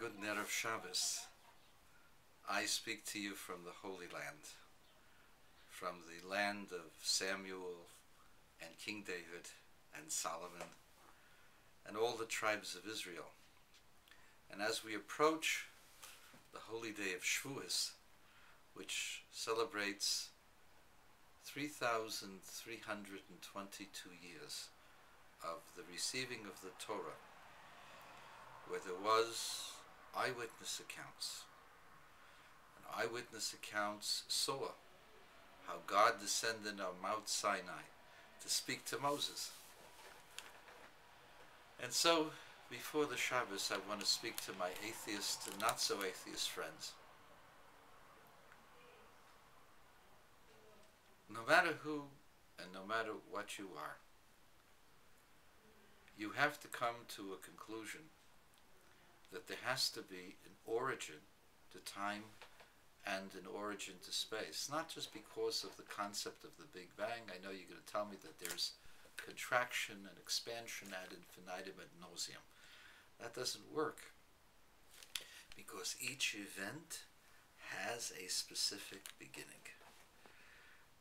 good Erev Shabbos. I speak to you from the Holy Land, from the land of Samuel and King David and Solomon and all the tribes of Israel. And as we approach the holy day of Shavuos, which celebrates 3,322 years of the receiving of the Torah, where there was eyewitness accounts. And eyewitness accounts saw how God descended on Mount Sinai to speak to Moses. And so, before the Shabbos, I want to speak to my atheist and not so atheist friends. No matter who and no matter what you are, you have to come to a conclusion that there has to be an origin to time and an origin to space. Not just because of the concept of the Big Bang. I know you're going to tell me that there's contraction and expansion ad infinitum ad nauseam. That doesn't work, because each event has a specific beginning.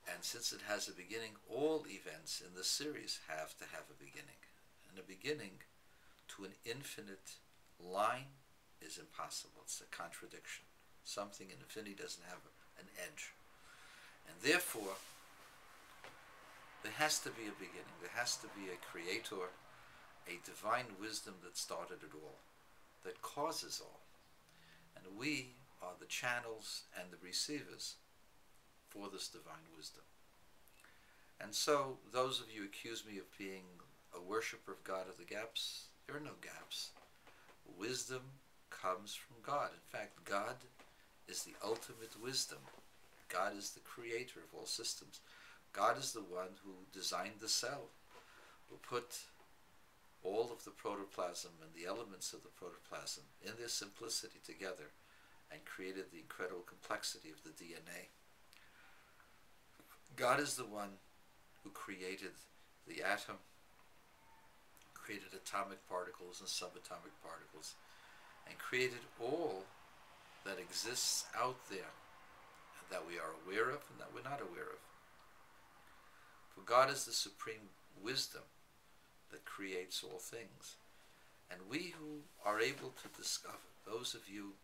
And since it has a beginning, all events in the series have to have a beginning. And a beginning to an infinite line is impossible. It's a contradiction. Something in infinity doesn't have an edge. And therefore, there has to be a beginning. There has to be a creator, a divine wisdom that started it all, that causes all. And we are the channels and the receivers for this divine wisdom. And so, those of you accuse me of being a worshiper of God of the gaps, there are no gaps. Wisdom comes from God. In fact, God is the ultimate wisdom. God is the creator of all systems. God is the one who designed the cell, who put all of the protoplasm and the elements of the protoplasm in their simplicity together and created the incredible complexity of the DNA. God is the one who created the atom, created atomic particles and subatomic particles, and created all that exists out there that we are aware of and that we're not aware of. For God is the supreme wisdom that creates all things. And we who are able to discover, those of you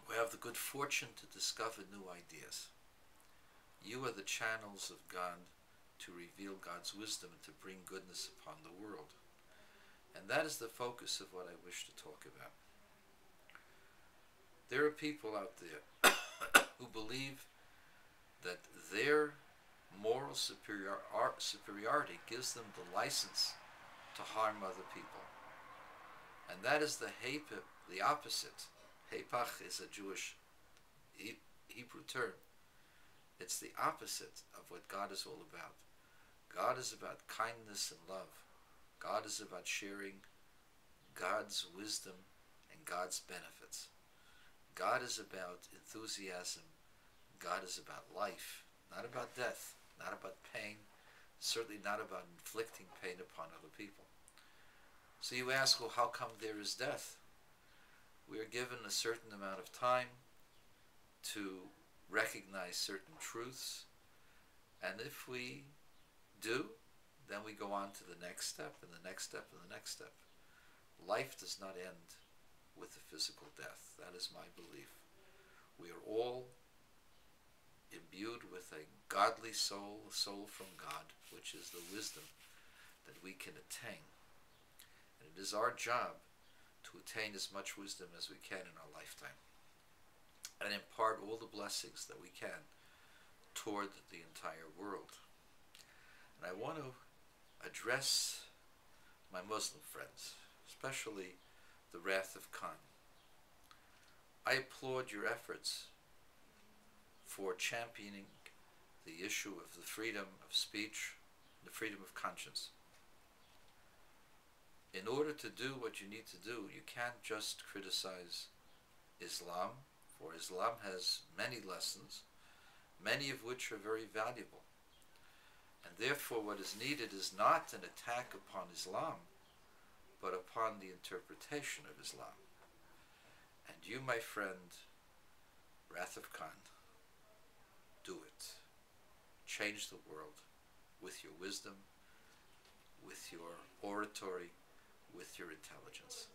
who have the good fortune to discover new ideas, you are the channels of God to reveal God's wisdom and to bring goodness upon the world. And that is the focus of what I wish to talk about. There are people out there who believe that their moral superiority gives them the license to harm other people. And that is the opposite. Hepach is a Jewish Hebrew term. It's the opposite of what God is all about. God is about kindness and love. God is about sharing God's wisdom and God's benefits. God is about enthusiasm. God is about life, not about death, not about pain, certainly not about inflicting pain upon other people. So you ask, well, how come there is death? We are given a certain amount of time to recognize certain truths, and if we do, then we go on to the next step, and the next step, and the next step. Life does not end with the physical death. That is my belief. We are all imbued with a godly soul, a soul from God, which is the wisdom that we can attain. And it is our job to attain as much wisdom as we can in our lifetime, and impart all the blessings that we can toward the entire world. And I want to address my Muslim friends, especially the Wrath of Khan. I applaud your efforts for championing the issue of the freedom of speech, the freedom of conscience. In order to do what you need to do, you can't just criticize Islam, for Islam has many lessons, many of which are very valuable. And therefore what is needed is not an attack upon Islam, but upon the interpretation of Islam. And you, my friend, Wrath of Khan, do it. Change the world with your wisdom, with your oratory, with your intelligence.